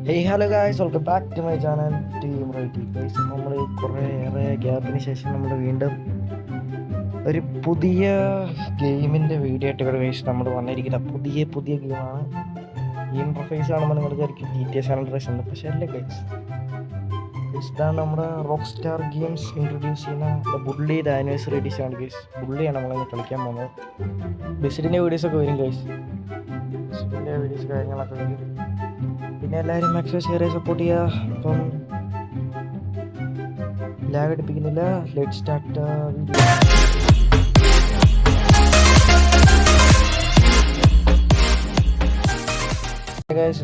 Hey hello guys, welcome back to my channel team righty guys. നമ്മൾ കുറേയേറെ ഗ്യാപ്പിന് ശേഷം നമ്മൾ വീണ്ടും ഒരു പുതിയ ഗെയിമിൻ്റെ വീഡിയോ ആയിട്ട് ഇവിടെ ഗൈസ് നമ്മൾ വന്നിരിക്കുന്ന പുതിയ ഗെയിമാണ്. ഈ ഇൻ്റർഫേസ് കാണുമ്പോൾ നിങ്ങൾ വിചാരിക്കും GTA San Andreas എന്ന്, പക്ഷേ അല്ലേ ഗൈസ്. ഇതാണ് നമ്മുടെ റോക്ക് സ്റ്റാർ ഗെയിംസ് ഇൻട്രൊഡ്യൂസ് ചെയ്യുന്ന ബുള്ളിയുടെ ആനിവേഴ്സറി എഡിഷൻ ആണ് ഗൈസ്. ബുള്ളിയാണ് നമ്മളിന്ന് കളിക്കാൻ പോകുന്നത്. ബിസിഡിൻ്റെ വീഡിയോസൊക്കെ വരും ഗൈസ്, ബിസിഡിൻ്റെ വീഡിയോസ് കാര്യങ്ങളൊക്കെ വരും. പിന്നെ എല്ലാവരും മാക്സിമം ഷെയർ ചെയ്ത് സപ്പോർട്ട് ചെയ്യുക. അപ്പം ലാഗ് അടിപ്പിക്കുന്നില്ല, ലെറ്റ് സ്റ്റാർട്ട് വീഡിയോ.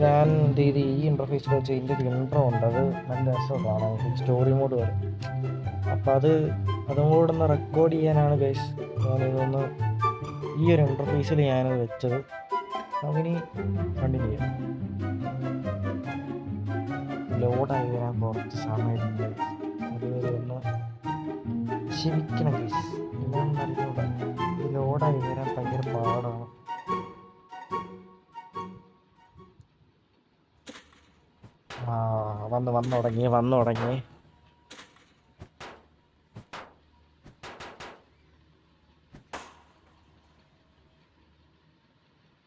ഞാൻ ഇത് ഈ ഇൻ്റർഫേസിൽ വെച്ച് ഇതിൻ്റെ ഒരു ഇൻട്രോ ഉണ്ട്, അത് നല്ല രസമാണ്, സ്റ്റോറി മോഡ് വരെ. അപ്പം അതും കൂടെ ഒന്ന് റെക്കോർഡ് ചെയ്യാനാണ് ഗൈസ് ഞാനിതൊന്ന് ഈ ഒരു ഇൻ്റർഫേസിൽ ഞാനത് വെച്ചത്. അതിന് കണ്ടിന്യൂ ചെയ്യാം. ലോഡായി വരാൻ കുറച്ച് സമയമുണ്ട്, അതുവരെ ഒന്ന് ക്ഷമിക്കണം ഗൈസ്. എന്താണെന്ന് അറിഞ്ഞൂടാ, ഇത് ലോഡായി വരാൻ ഭയങ്കര പാടാണ്. വന്നു തുടങ്ങി.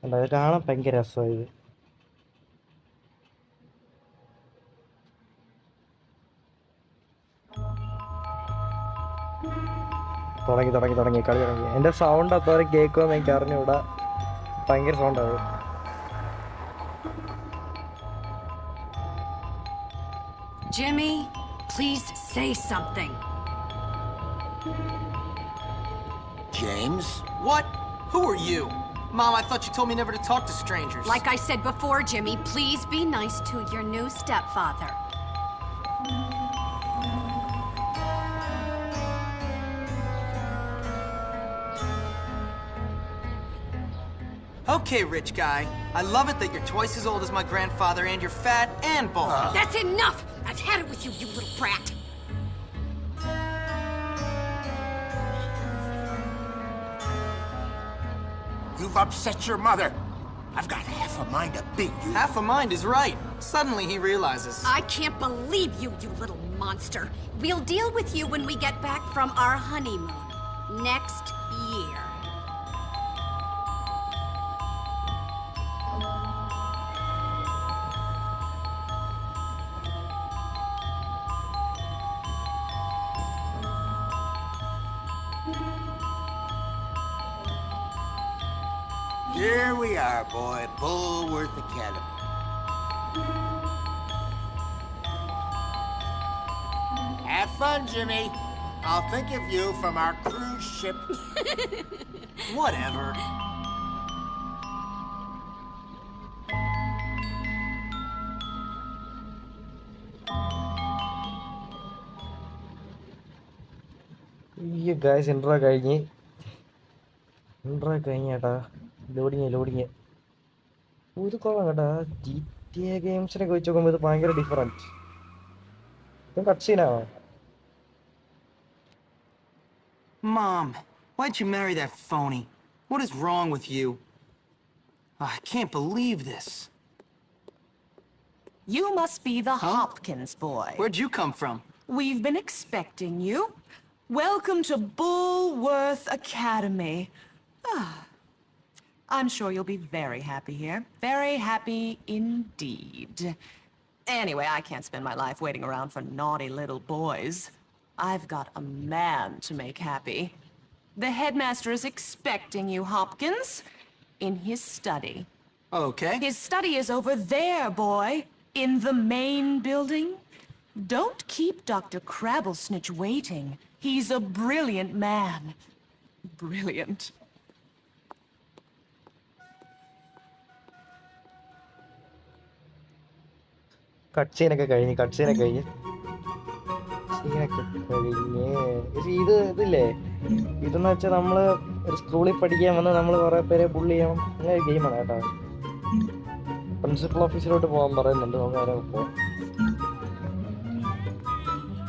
അത് കാണാൻ ഭയങ്കര രസമാണ് ഇത്. തുടങ്ങി കളി തുടങ്ങി. എൻ്റെ സൗണ്ട് അത്ര കേൾക്കുമെന്ന് എനിക്ക് അറിഞ്ഞൂടാ, ഭയങ്കര സൗണ്ടാവും. Jimmy, please say something. James? What? Who are you? Mom, I thought you told me never to talk to strangers. Like I said before, Jimmy, please be nice to your new stepfather. Okay, rich guy. I love it that you're twice as old as my grandfather and you're fat and bald. That's enough! I've had it with you, you little brat! You've upset your mother. I've got half a mind to beat you. Half a mind is right. Suddenly he realizes. I can't believe you, you little monster! We'll deal with you when we get back from our honeymoon. Next year. Here we are, boy. Bullworth Academy. Have fun, Jimmy. I'll think of you from our cruise ship. Whatever. ഈ guys intro കഴിഞ്ഞ് കേട്ടാ. Loading ഇത് കൊള്ളാം കേട്ടാ. GTA ഗെയിംസിനൊക്കെ വെച്ച് നോക്കുമ്പോൾ ഇത് ഭയങ്കര ഡിഫറൻറ്റ്. ഇത് cut സീനാണോ? Mom, why'd you marry that phony? What is wrong with you? I can't believe this. You must be the Hopkins boy. Where'd you come from? We've been expecting you. Welcome to Bullworth Academy. I'm sure you'll be very happy here. Very happy indeed. Anyway, I can't spend my life waiting around for naughty little boys. I've got a man to make happy. The headmaster is expecting you, Hopkins, in his study. Okay. His study is over there, boy, in the main building. Don't keep Dr. Crabblesnitch waiting. He's a brilliant man. Brilliant. Cut സീനൊക്കെ കഴിഞ്ഞ് ഇതില്ലേ, ഇതെന്ന് വെച്ചാൽ നമ്മൾ ഒരു സ്കൂളിൽ പഠിക്കാൻ വന്ന് നമ്മൾ കുറേ പേരെ പുള്ളി ചെയ്യണം, അങ്ങനെ ഗെയിമാണ് കേട്ടോ. പ്രിൻസിപ്പൽ ഓഫീസിലോട്ട് പോകാൻ പറയുന്നുണ്ട്, നമുക്ക് നേരെ പോകാം.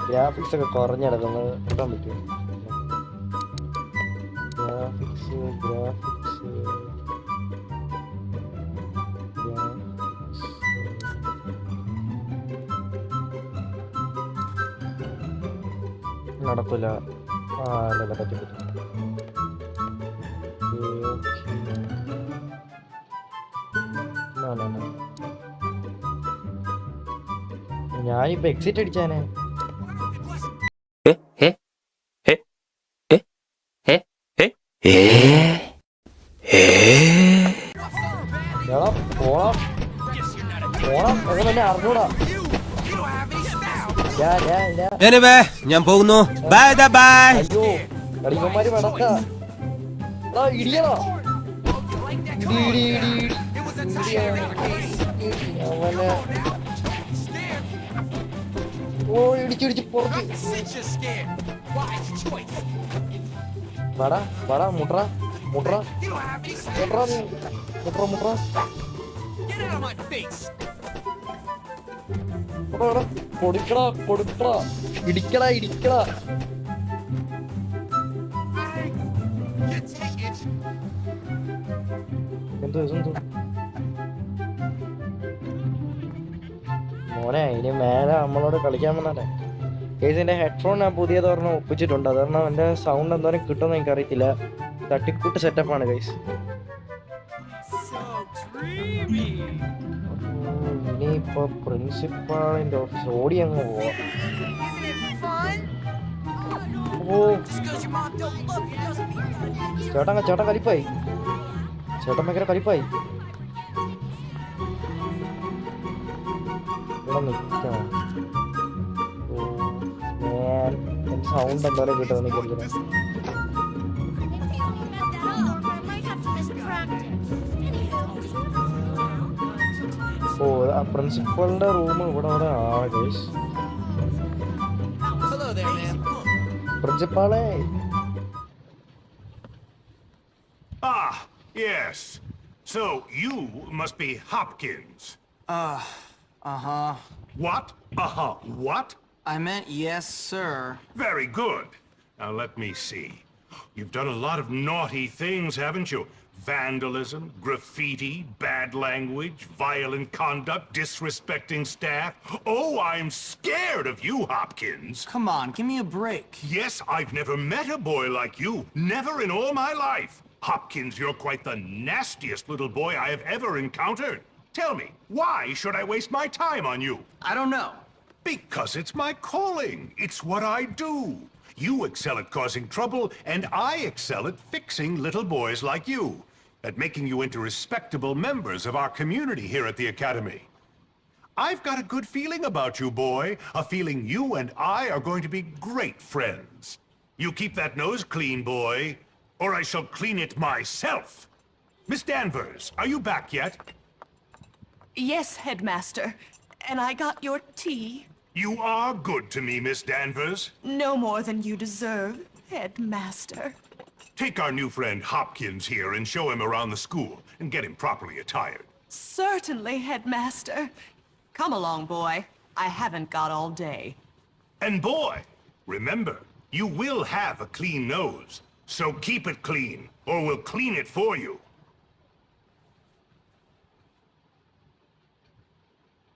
ഗ്രാഫിക്സ് ഒക്കെ കുറഞ്ഞെടുക്കുന്നത് എത്താൻ പറ്റും. ഗ്രാഫിക്സ് നടക്കൂല. അല്ല പറ്റും. ഞാനിപ്പോ എക്സിറ്റ് അടിച്ചാനേ. അറിഞ്ഞൂടാ. ഞാൻ പോകുന്നു. Bye bye. അയ്യോ കളിക്കന്മാര് വേണക്ക ഇടിയണോ. അവനെ ഇടിച്ചിടിച്ച് പുറത്ത്. വടാ മുട്ര. കൊടുക്കടാ. ഇടിക്കടാ. എന്തോ മോനെ ഇനി മേലെ നമ്മളോട് കളിക്കാൻ വന്നാലേ. കേസ് എൻ്റെ ഹെഡ്ഫോൺ ഞാൻ പുതിയത് പറഞ്ഞ് ഒപ്പിച്ചിട്ടുണ്ട്. അത് കാരണം എൻ്റെ സൗണ്ട് എന്തോരം കിട്ടുമെന്ന് എനിക്ക് അറിയത്തില്ല. തട്ടിക്കൂട്ട് സെറ്റപ്പാണ് ഗൈസ്. ഇനിയിപ്പോ പ്രിൻസിപ്പാളിന്റെ ഓഫീസ് ഓടി അങ്ങ് പോവാ. ചേട്ടൻ കലിപ്പായി. ചേട്ടൻ ഭയങ്കര കലിപ്പായി. ഇവിടെ നിൽക്കണം. സൗണ്ട് എന്തോരം കിട്ടുമെന്ന് എനിക്കറിയില്ല. പ്രിൻസിപ്പളിന്റെ റൂം ഇവിടെ ആണ് guys. പ്രിൻസിപ്പാളെ. Yes. So you must be Hopkins. What? What? I meant yes, sir. Very good. Now let me see. You've done a lot of naughty things, haven't you? Vandalism, graffiti, bad language, violent conduct, disrespecting staff. Oh, I'm scared of you, Hopkins. Come on, give me a break. Yes, I've never met a boy like you. Never in all my life. Hopkins, you're quite the nastiest little boy I have ever encountered. Tell me, why should I waste my time on you? I don't know. Because it's my calling. It's what I do. You excel at causing trouble, and I excel at fixing little boys like you, at making you into respectable members of our community here at the Academy. I've got a good feeling about you, boy. A feeling you and I are going to be great friends. You keep that nose clean, boy, or I shall clean it myself. Miss Danvers, are you back yet? Yes, Headmaster. And I got your tea. You are good to me, Miss Danvers. No more than you deserve, Headmaster. Take our new friend Hopkins here and show him around the school and get him properly attired. Certainly, Headmaster. Come along, boy. I haven't got all day. And boy, remember, you will have a clean nose. So keep it clean, or we'll clean it for you.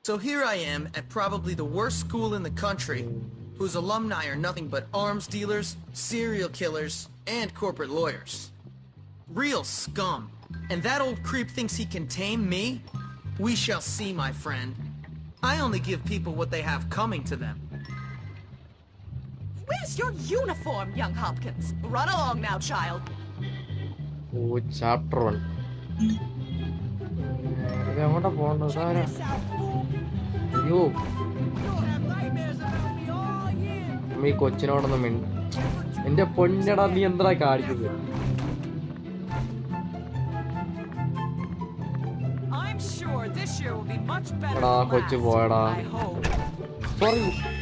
So here I am at probably the worst school in the country, whose alumni are nothing but arms dealers, serial killers, and corporate lawyers. Real scum. And that old creep thinks he can tame me? We shall see, my friend. I only give people what they have coming to them. Where's your uniform, young Hopkins? Run along now, child. Chapter 1. എങ്ങോട്ടാ പോകേണ്ടത്? അയ്യോ ഈ കൊച്ചിനോടൊന്നും എന്റെ പൊന്നടാ, നീ എന്താ കാണിക്കുന്നത്? എടാ കൊച്ചു പോയടാ.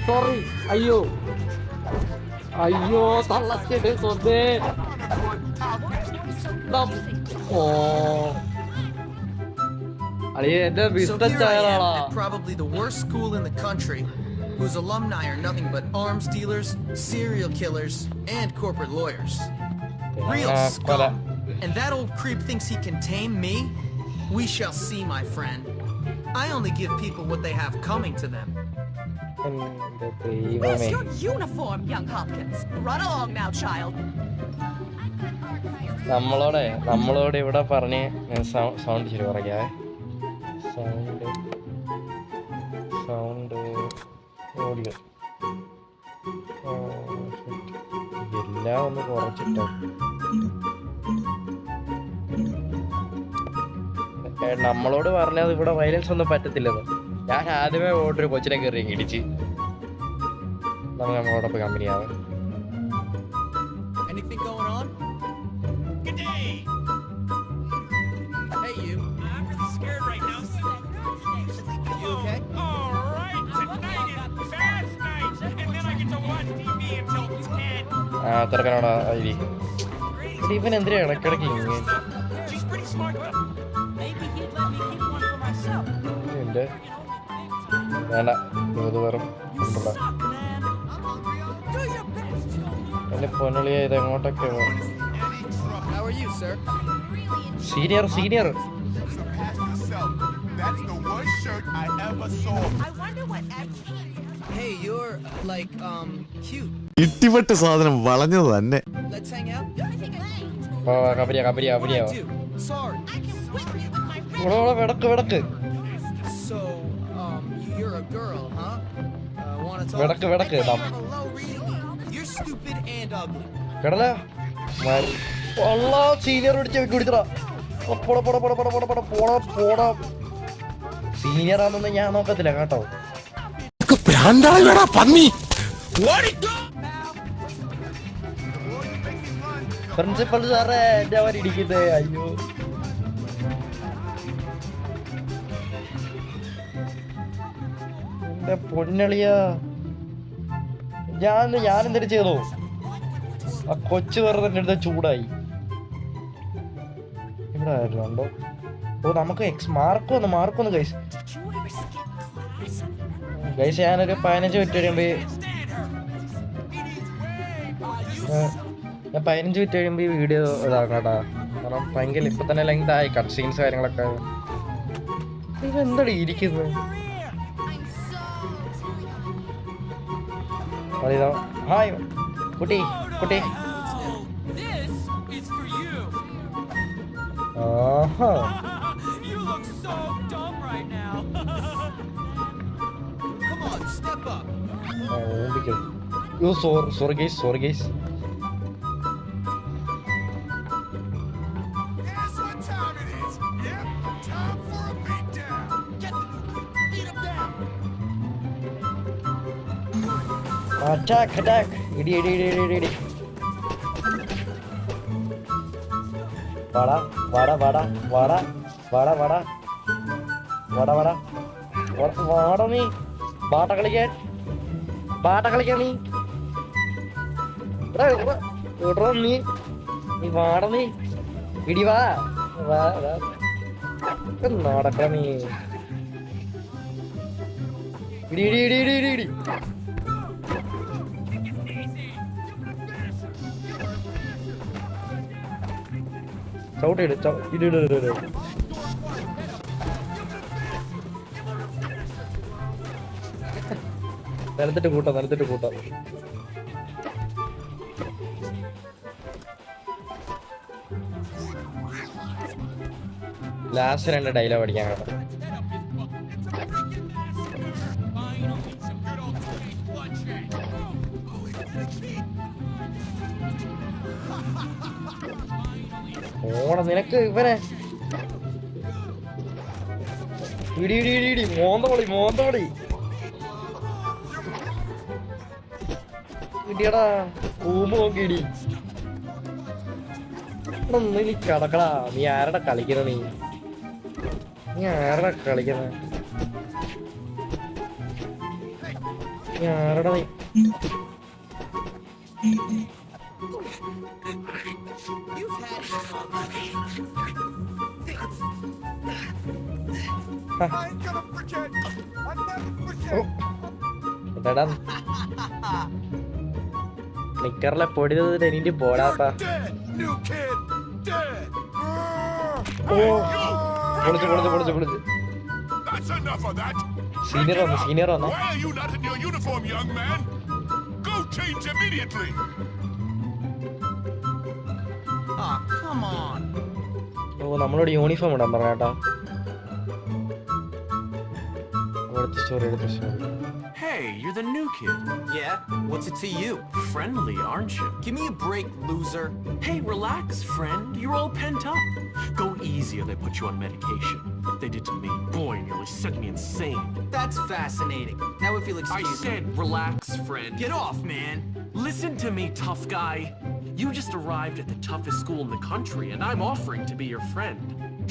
സോറി. അയ്യോ തള്ളച്ചേട്ടേ സ്വന്തേ. ഓ So here I am at probably the worst school in the country, whose alumni are nothing but arms dealers, serial killers, and corporate lawyers. Real scum. And that old creep thinks he can tame me? We shall see, my friend. I only give people what they have coming to them. എന്റെ Where's ദൈവമേ. your uniform, young Hopkins? Run along now, child. നമ്മളോട് ഇവിടെ പറഞ്ഞ് sound ശരി പറയാ. Sound audio എല്ലാം ഒന്ന് കുറച്ചിട്ടോ. നമ്മളോട് പറഞ്ഞത് ഇവിടെ വയലൻസ് ഒന്നും പറ്റത്തില്ലെന്ന്. ഞാൻ ആദ്യമേ ഓട്ടൊരു കൊച്ചിനെ കയറി ഇടിച്ച് നമുക്ക് നമ്മളോടൊപ്പം കമ്പനിയാവാം. Anything going on? Good day. Hey, you. I'm really scared right now. You okay? All right, tonight is fast night, and then I get to watch TV until 10. തിരക്കനോടാ ഇരി. ഇവൻ എന്തിനാ ഇടയ്ക്കിടയ്ക്ക് ഇങ്ങനെ She's pretty smart, but maybe he'd let me keep one for myself. എന്റെ വേണ്ട ഇത് വെറും ഉണ്ടല്ലോ. Do your best. എന്റെ പൊന്നളിയ ഇത് എങ്ങോട്ടൊക്കെ How are you, sir? Senior That's the worst shirt I ever saw. I wonder what Hey, you're like cute. ഇട്ടിപ്പെട്ട് സാധനം വളഞ്ഞത് തന്നെ. Let's hang out. കബരിയാ What do I do? Sorry. വിടക്ക് So, you're a girl, huh? Wanna talk? വിടക്ക് I have a low reading. You're stupid and ugly. കിടല senior കുടിച്ചടാ. Senior ആണെന്ന് ഞാൻ നോക്കത്തില്ല കേട്ടോ. പന്നി പ്രിൻസിപ്പൽ സാറേ എന്റെ അവർ ഇടിക്കുന്നേ. അയ്യോ എന്റെ പൊന്നളിയാ. ഞാനെന്തിനു ചെയ്തോ? ആ കൊച്ചു വെറുതെ എൻ്റെ അടുത്ത് ചൂടായി. ഇവിടെ ആയിരുന്നുണ്ടോ? ഓ നമുക്ക് മാർക്കൊന്ന് ഗൈസ്. ഞാനൊരു 15 മിനിറ്റ് കഴിയുമ്പോ ഈ വീഡിയോ ഇതാക്കാം കേട്ടാ. കാരണം ഭയങ്കര ഇപ്പൊ തന്നെ ലെങ്ത് ആയി കട്ട് സീൻസ് കാര്യങ്ങളൊക്കെ. ഇതെന്താടി ഇരിക്കുന്നത്? ഹായ് കുട്ടി. This is for you. Aaha You look so dumb right now. Come on, step up. Sorry guys. Guess what time it is? Yep, time for a beatdown. Get the beat him down. Attack ഇടി. വാടാ നീ ബാട്ട കളിക്കാൻ നീ. നീ വാട നീ ഇടി വാ നടക്ക നീ. ഇടി. ചവിട്ടിട് ഇട്. നിലത്തിട്ട് കൂട്ടാം. ലാസ്റ്റ് 2 ഡയലോഗ് അടിക്കാൻ കേട്ടോ. നിനക്ക് ഇവനെ ഇടി. മോന്തപൊളി ഇടിയടാ. റൂമ് നോക്കി ഇടി. നീ കിടക്കടാ. നീ ആരടാ കളിക്കുന്ന? നീ ആരടാ നീ You've had it already. I ain't gonna forget. I never forget. എന്താടാ നിക്കറിലെ പൊടി എനിക്ക് പോടാത്ത. Dead, new kid. Dead. പൊളിച്ച്. That's enough of that. Senior വന്നു. Why are you not in your uniform, young man? Go change immediately. Aw, come on. ഓ നമ്മളോട് uniform ഇടാൻ പറഞ്ഞേട്ടാ. അടുത്ത story. Hey, you're the new kid. Yeah, what's it to you? Friendly, aren't you? Give me a break, loser. Hey, relax, friend. You're all pent up. Go easy or they put you on medication. They did to me. Boy, nearly sent me insane. That's fascinating. Now if you'll I excuse me. said relax, friend. Get off, man. Listen to me, tough guy. You just arrived at the toughest school in the country, and I'm offering to be your friend.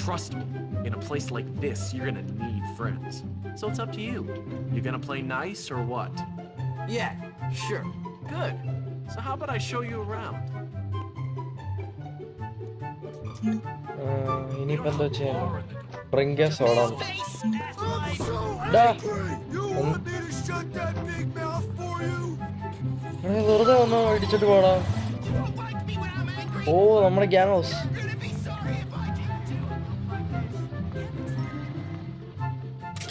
Trust me, in a place like this, you're gonna need friends. So it's up to you. You gonna play nice or what? Yeah, sure. Good. So how about I show you around? ഇനിയിപ്പോ എന്താ ചെയ്യാൻ? Drink soda. വെറുതെ ഒന്ന് അടിച്ചിട്ട് പോടാ. ഓ നമ്മുടെ gang house.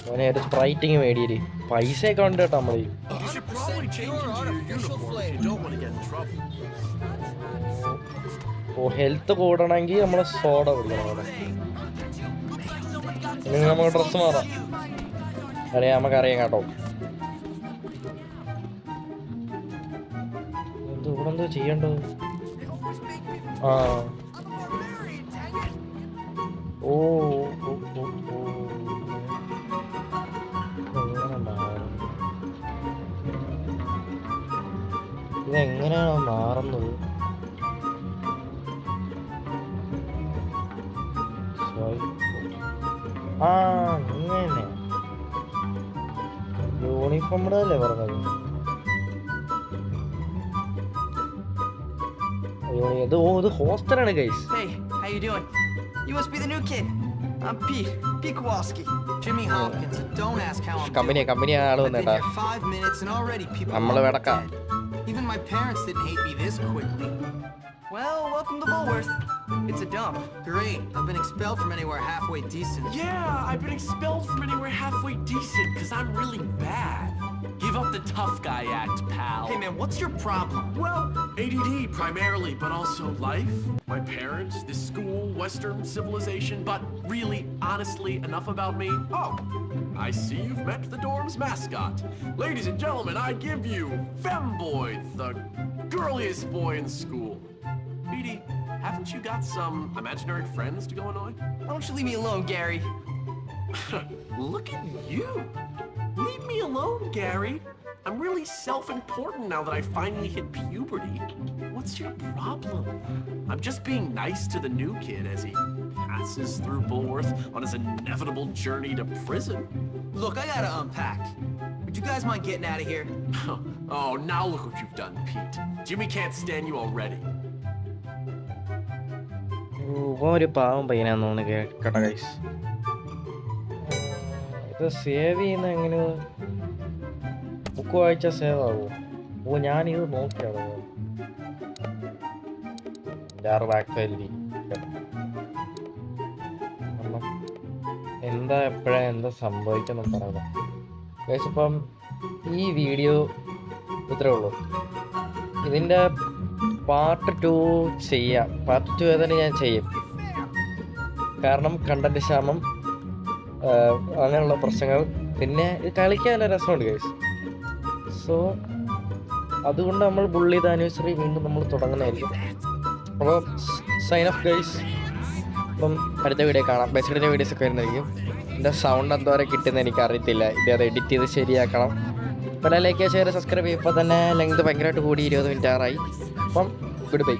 അവനെ ഒരു സ്പ്രൈറ്റിങ് മേടിയില് പൈസ ഒക്കെ ഉണ്ട് കേട്ടോ നമ്മള്. You should probably change into your uniform if you don't want to get in trouble. ഓ ഹെൽത്ത് കൂടണമെങ്കിൽ നമ്മള് സോഡ കുടിക്കണം അവിടെ. ഇനി നമുക്ക് ഡ്രസ്സ് മാറാം. നമുക്കറിയാം കേട്ടോ. ഇവിടെ എന്തോ ചെയ്യണ്ടത്? ആ ഓ ഇതെങ്ങനെയാണോ മാറുന്നത്? ആ അങ്ങനെ യൂണിഫോം ഇടല്ലേ പറഞ്ഞത്? ഇത് ഹോസ്റ്റലാണ് guys. Hey, how you doing? You must be the new kid. I'm Pete Kowalski. Jimmy Hopkins. Don't ask how I'm doing. Company ആള് I've been വന്നേട്ടാ. here 5 minutes and already people നമ്മള് are വെടക്കാം. dead. Even my parents didn't hate me this quickly. Well, welcome to Bullworth. It's a dump. Great. I've been expelled from anywhere halfway decent. Yeah, I've been expelled from anywhere halfway decent because I'm really bad. Give up the tough guy act, pal. Hey man, what's your problem? Well, ADD primarily, but also life, my parents, this school, Western civilization, but really, honestly, enough about me. Oh, I see you've met the dorm's mascot. Ladies and gentlemen, I give you Femboy, the girliest boy in school. Petey, haven't you got some imaginary friends to go annoy? Why don't you leave me alone, Gary? Look at you. Leave me alone, Gary. I'm really self-important now that I finally hit puberty. What's your problem? I'm just being nice to the new kid as he passes through Bullworth on his inevitable journey to prison. Look, I gotta unpack. Would you guys mind getting out of here? Oh, now look what you've done, Pete. Jimmy can't stand you already. ഒരു പാവം പയ്യനാന്ന് തോന്നുന്നു കേട്ടോ guys. ഇത് save ചെയ്യുന്ന എങ്ങനെ? Book വായിച്ചാൽ save ആകുമോ? ഓ ഞാനിത് നോക്കിയാണോ? എന്താ സംഭവിക്കണം പറയാം ഗൈസ്. ഇപ്പം ഈ വീഡിയോ ഇത്രേ ഉള്ളൂ. ഇതിൻ്റെ പാർട്ട് 2 ചെയ്യാം. പാർട്ട് 2 ഏതായാലും ഞാൻ ചെയ്യും. കാരണം കണ്ടന്റ് ക്ഷാമം, അങ്ങനെയുള്ള പ്രശ്നങ്ങൾ, പിന്നെ ഇത് കളിക്കാൻ നല്ല രസമുണ്ട് ഗൈസ്. സോ അതുകൊണ്ട് നമ്മൾ ബുള്ളി ദ ആനിവേഴ്സറി വീണ്ടും നമ്മൾ തുടങ്ങുന്നതായിരിക്കും. അപ്പോൾ സൈൻ ഓഫ് ഗൈസ്. അപ്പം അടുത്ത വീഡിയോ കാണാം. ബെസ്റ്റിൻ്റെ വീഡിയോസൊക്കെ വരുന്നതായിരിക്കും. എൻ്റെ സൗണ്ട് എന്തോരം കിട്ടുന്നത് എനിക്ക് അറിയത്തില്ല. ഇത് എഡിറ്റ് ചെയ്ത് ശരിയാക്കണം. അപ്പോൾ ലൈക്ക് ഷെയർ സബ്സ്ക്രൈബ് ചെയ്യും. ഇപ്പോൾ തന്നെ ലെങ്ത് ഭയങ്കരമായിട്ട് കൂടി 20 മിനിറ്റ് ആറായി. അപ്പം ഗുഡ് ബൈ.